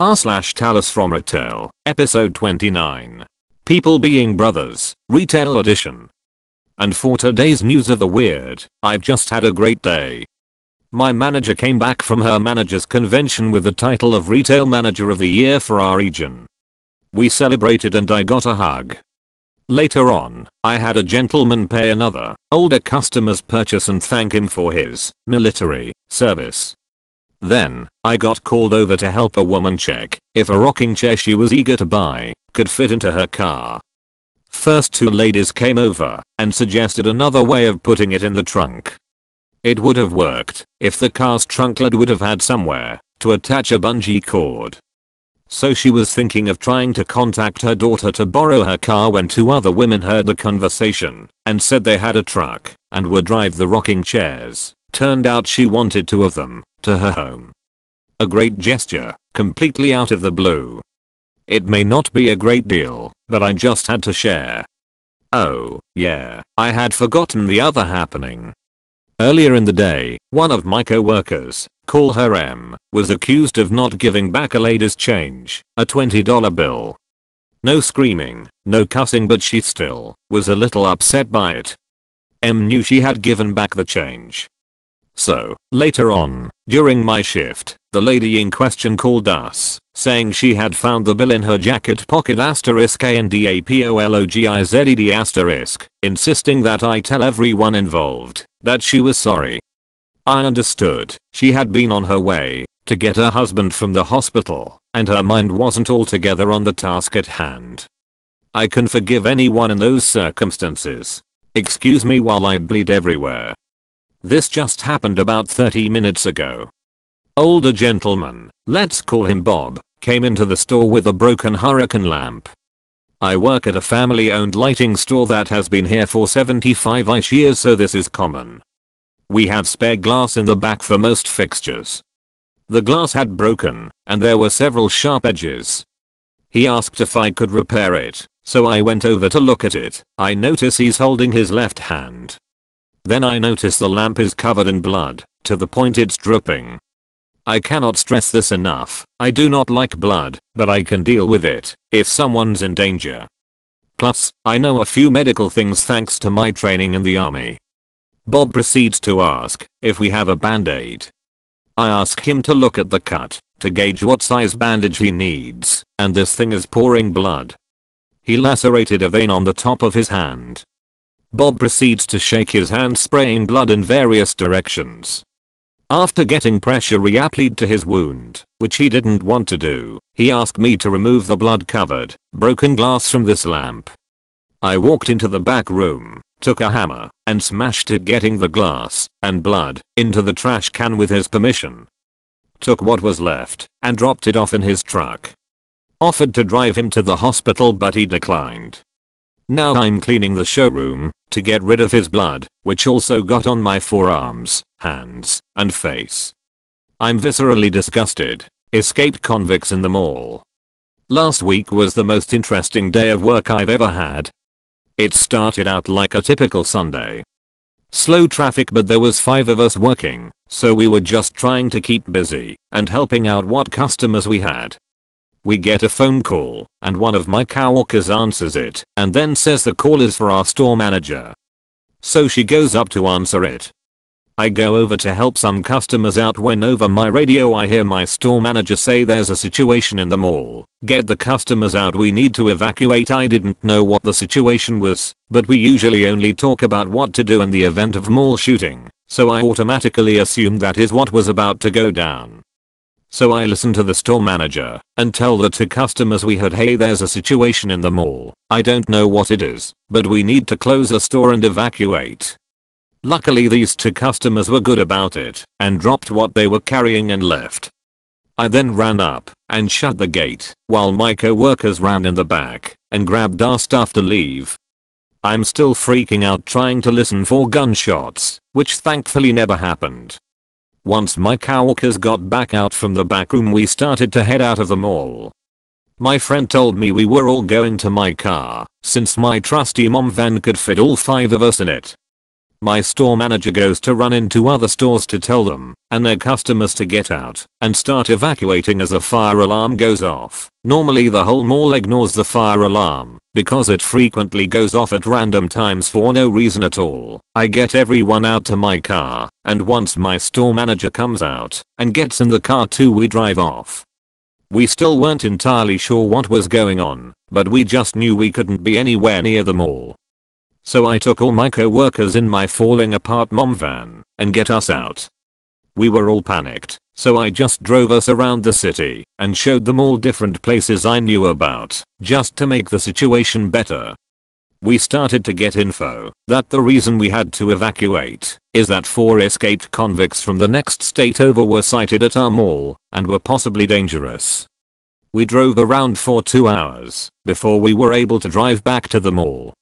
r/TalesFromRetail, episode 29. People Being Brothers, Retail Edition. And for today's news of the weird, I've just had a great day. My manager came back from her managers convention with the title of Retail Manager of the Year for our region. We celebrated and I got a hug. Later on, I had a gentleman pay another, older customer's purchase and thank him for his military service. Then, I got called over to help a woman check if a rocking chair she was eager to buy could fit into her car. First two ladies came over and suggested another way of putting it in the trunk. It would have worked if the car's trunk lid would have had somewhere to attach a bungee cord. So she was thinking of trying to contact her daughter to borrow her car when two other women heard the conversation and said they had a truck and would drive the rocking chairs. Turned out she wanted two of them to her home. A great gesture, completely out of the blue. It may not be a great deal, but I just had to share. Oh, yeah, I had forgotten the other happening. Earlier in the day, one of my co-workers, call her M, was accused of not giving back a lady's change, a $20 bill. No screaming, no cussing, but she still was a little upset by it. M knew she had given back the change. So, later on, during my shift, the lady in question called us, saying she had found the bill in her jacket pocket *ANDAPOLOGIZED*, insisting that I tell everyone involved that she was sorry. I understood she had been on her way to get her husband from the hospital, and her mind wasn't altogether on the task at hand. I can forgive anyone in those circumstances. Excuse me while I bleed everywhere. This just happened about 30 minutes ago. Older gentleman, let's call him Bob, came into the store with a broken hurricane lamp. I work at a family-owned lighting store that has been here for 75-ish years, so this is common. We have spare glass in the back for most fixtures. The glass had broken, and there were several sharp edges. He asked if I could repair it, so I went over to look at it. I notice he's holding his left hand. Then I notice the lamp is covered in blood, to the point it's dripping. I cannot stress this enough, I do not like blood, but I can deal with it if someone's in danger. Plus, I know a few medical things thanks to my training in the army. Bob proceeds to ask if we have a band-aid. I ask him to look at the cut to gauge what size bandage he needs, and this thing is pouring blood. He lacerated a vein on the top of his hand. Bob proceeds to shake his hand, spraying blood in various directions. After getting pressure reapplied to his wound, which he didn't want to do, he asked me to remove the blood-covered, broken glass from this lamp. I walked into the back room, took a hammer, and smashed it, getting the glass and blood into the trash can with his permission. Took what was left and dropped it off in his truck. Offered to drive him to the hospital, but he declined. Now I'm cleaning the showroom to get rid of his blood, which also got on my forearms, hands, and face. I'm viscerally disgusted. Escaped convicts in the mall. Last week was the most interesting day of work I've ever had. It started out like a typical Sunday. Slow traffic, but there was 5 of us working, so we were just trying to keep busy and helping out what customers we had. We get a phone call, and one of my coworkers answers it and then says the call is for our store manager. So she goes up to answer it. I go over to help some customers out when over my radio I hear my store manager say there's a situation in the mall. Get the customers out, we need to evacuate. I didn't know what the situation was, but we usually only talk about what to do in the event of mall shooting, so I automatically assumed that is what was about to go down. So I listened to the store manager and tell the 2 customers we had, hey, there's a situation in the mall. I don't know what it is, but we need to close the store and evacuate. Luckily these 2 customers were good about it and dropped what they were carrying and left. I then ran up and shut the gate while my co-workers ran in the back and grabbed our stuff to leave. I'm still freaking out trying to listen for gunshots, which thankfully never happened. Once my coworkers got back out from the back room, we started to head out of the mall. My friend told me we were all going to my car, since my trusty mom van could fit all 5 of us in it. My store manager goes to run into other stores to tell them and their customers to get out and start evacuating as a fire alarm goes off. Normally the whole mall ignores the fire alarm because it frequently goes off at random times for no reason at all. I get everyone out to my car, and once my store manager comes out and gets in the car too, we drive off. We still weren't entirely sure what was going on, but we just knew we couldn't be anywhere near the mall. So I took all my co-workers in my falling apart mom van and get us out. We were all panicked, so I just drove us around the city and showed them all different places I knew about, just to make the situation better. We started to get info that the reason we had to evacuate is that 4 escaped convicts from the next state over were sighted at our mall and were possibly dangerous. We drove around for 2 hours before we were able to drive back to the mall.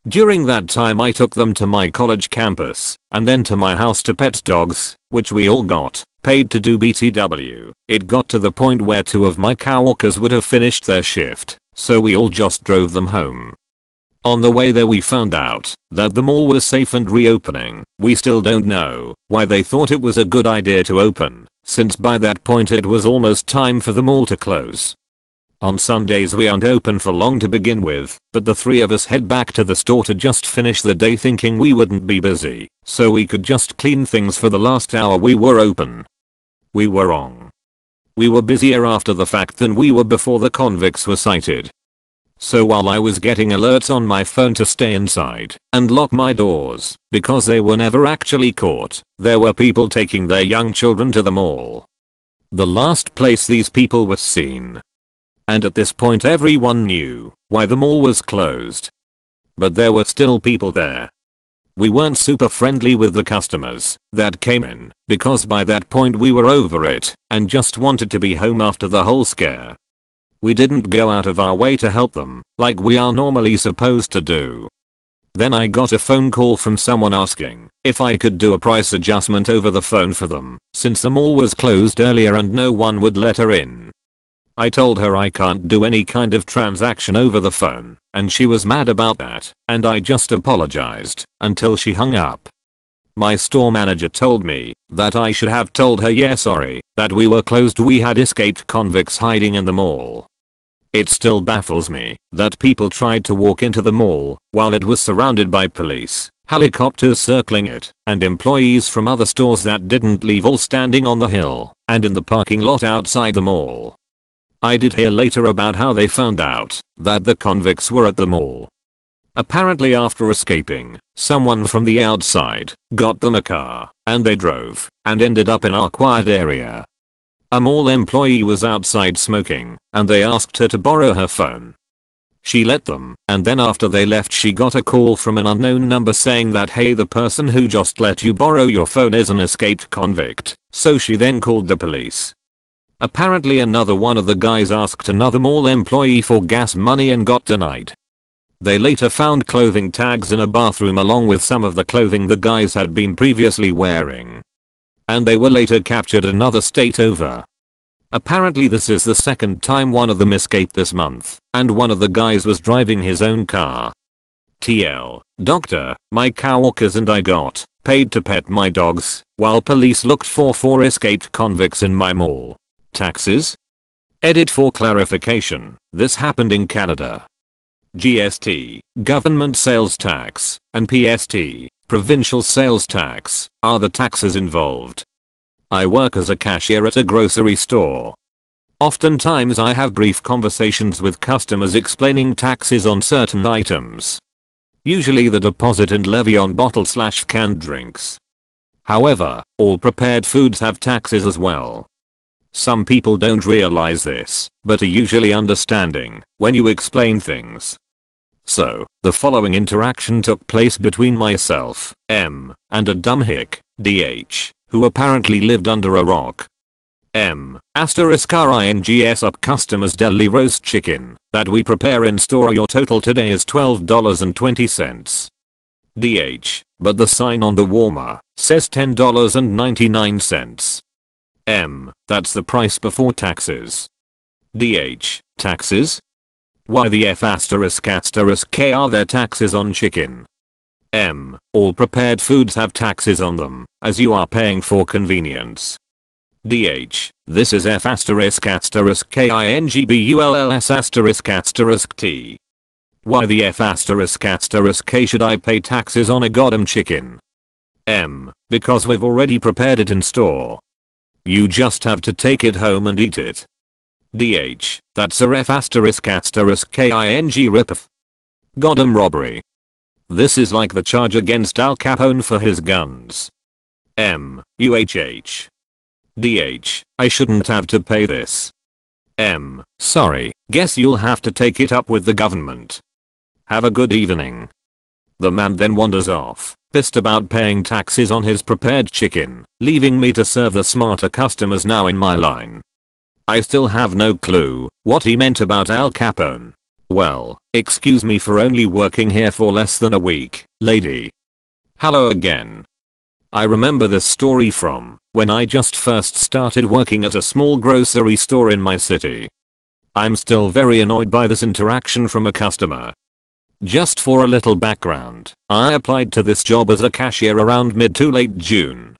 During that time I took them to my college campus and then to my house to pet dogs, which we all got paid to do BTW. It got to the point where 2 of my coworkers would have finished their shift, so we all just drove them home. On the way there we found out that the mall was safe and reopening. We still don't know why they thought it was a good idea to open, since by that point it was almost time for the mall to close. On Sundays we aren't open for long to begin with, but the 3 of us head back to the store to just finish the day thinking we wouldn't be busy, so we could just clean things for the last hour we were open. We were wrong. We were busier after the fact than we were before the convicts were sighted. So while I was getting alerts on my phone to stay inside and lock my doors because they were never actually caught, there were people taking their young children to the mall. The last place these people were seen. And at this point everyone knew why the mall was closed. But there were still people there. We weren't super friendly with the customers that came in because by that point we were over it and just wanted to be home after the whole scare. We didn't go out of our way to help them like we are normally supposed to do. Then I got a phone call from someone asking if I could do a price adjustment over the phone for them since the mall was closed earlier and no one would let her in. I told her I can't do any kind of transaction over the phone, and she was mad about that, and I just apologized until she hung up. My store manager told me that I should have told her yeah sorry, that we were closed, we had escaped convicts hiding in the mall. It still baffles me that people tried to walk into the mall while it was surrounded by police, helicopters circling it, and employees from other stores that didn't leave all standing on the hill and in the parking lot outside the mall. I did hear later about how they found out that the convicts were at the mall. Apparently after escaping, someone from the outside got them a car and they drove and ended up in our quiet area. A mall employee was outside smoking and they asked her to borrow her phone. She let them, and then after they left she got a call from an unknown number saying that hey, the person who just let you borrow your phone is an escaped convict, so she then called the police. Apparently another one of the guys asked another mall employee for gas money and got denied. They later found clothing tags in a bathroom along with some of the clothing the guys had been previously wearing. And they were later captured another state over. Apparently this is the second time one of them escaped this month, and one of the guys was driving his own car. TL, doctor, my coworkers and I got paid to pet my dogs while police looked for 4 escaped convicts in my mall. Taxes? Edit for clarification, this happened in Canada. GST, government sales tax, and PST, provincial sales tax, are the taxes involved. I work as a cashier at a grocery store. Oftentimes I have brief conversations with customers explaining taxes on certain items. Usually the deposit and levy on bottle/canned drinks. However, all prepared foods have taxes as well. Some people don't realize this, but are usually understanding when you explain things. So, the following interaction took place between myself, M, and a dumb hick, DH, who apparently lived under a rock. M, *rings up customers deli roast chicken that we prepare in store, your total today is $12.20. DH, but the sign on the warmer says $10.99. M, that's the price before taxes. DH, taxes? Why the F*** are there taxes on chicken? All prepared foods have taxes on them, as you are paying for convenience. DH. This is F asterisk asterisk KINGBULLS asterisk asterisk T. Why the F asterisk asterisk K should I pay taxes on a goddamn chicken? Because we've already prepared it in store. You just have to take it home and eat it. DH. That's a F asterisk asterisk KING ripoff. Goddamn robbery. This is like the charge against Al Capone for his guns. UHH. DH. I shouldn't have to pay this. Sorry, guess you'll have to take it up with the government. Have a good evening. The man then wanders off, pissed about paying taxes on his prepared chicken, leaving me to serve the smarter customers now in my line. I still have no clue what he meant about Al Capone. Well, excuse me for only working here for less than a week, lady. Hello again. I remember this story from when I just first started working at a small grocery store in my city. I'm still very annoyed by this interaction from a customer. Just for a little background, I applied to this job as a cashier around mid to late June.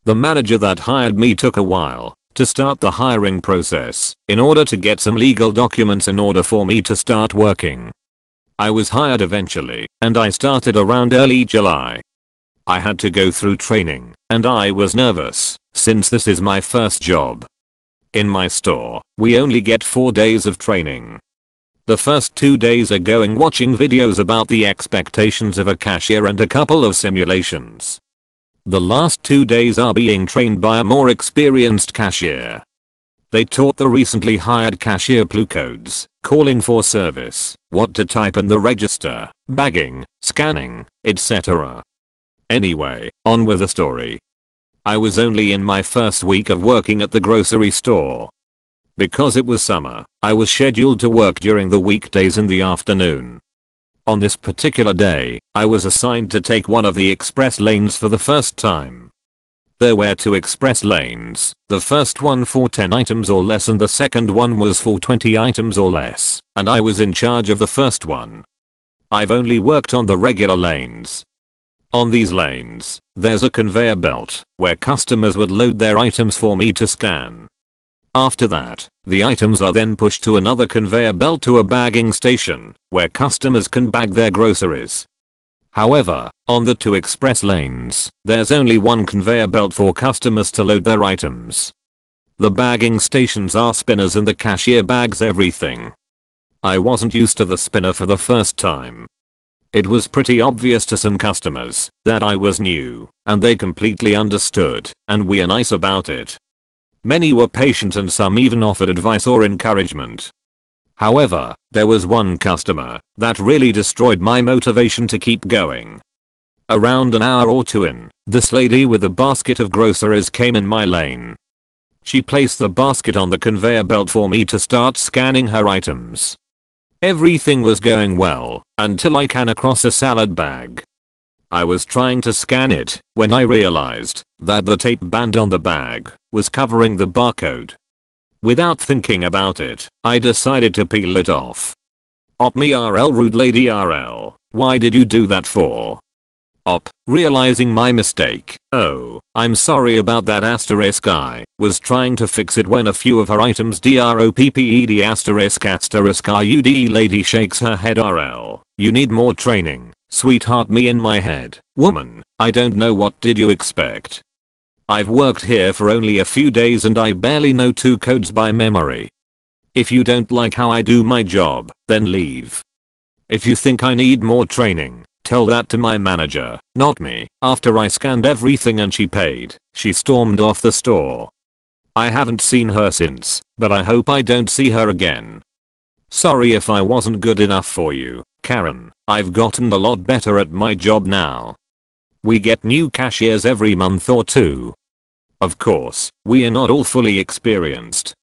The manager that hired me took a while to start the hiring process in order to get some legal documents in order for me to start working. I was hired eventually, and I started around early July. I had to go through training, and I was nervous, since this is my first job. In my store, we only get 4 days of training. The first 2 days are going watching videos about the expectations of a cashier and a couple of simulations. The last 2 days are being trained by a more experienced cashier. They taught the recently hired cashier clue codes, calling for service, what to type in the register, bagging, scanning, etc. Anyway, on with the story. I was only in my first week of working at the grocery store. Because it was summer, I was scheduled to work during the weekdays in the afternoon. On this particular day, I was assigned to take one of the express lanes for the first time. There were 2 express lanes, the first one for 10 items or less and the second one was for 20 items or less, and I was in charge of the first one. I've only worked on the regular lanes. On these lanes, there's a conveyor belt where customers would load their items for me to scan. After that, the items are then pushed to another conveyor belt to a bagging station, where customers can bag their groceries. However, on the 2 express lanes, there's only one conveyor belt for customers to load their items. The bagging stations are spinners and the cashier bags everything. I wasn't used to the spinner for the first time. It was pretty obvious to some customers that I was new, and they completely understood, and were nice about it. Many were patient and some even offered advice or encouragement. However, there was one customer that really destroyed my motivation to keep going. Around an hour or 2 in, this lady with a basket of groceries came in my lane. She placed the basket on the conveyor belt for me to start scanning her items. Everything was going well until I came across a salad bag. I was trying to scan it when I realized that the tape band on the bag was covering the barcode. Without thinking about it, I decided to peel it off. Op me RL rude lady RL, why did you do that for? Op, realizing my mistake, oh, I'm sorry about that asterisk I was trying to fix it when a few of her items dropped asterisk asterisk RUD lady shakes her head RL, you need more training, sweetheart me in my head, woman, I don't know what did you expect. I've worked here for only a few days and I barely know 2 codes by memory. If you don't like how I do my job, then leave. If you think I need more training, tell that to my manager, not me. After I scanned everything and she paid, she stormed off the store. I haven't seen her since, but I hope I don't see her again. Sorry if I wasn't good enough for you, Karen. I've gotten a lot better at my job now. We get new cashiers every month or 2. Of course, we are not all fully experienced,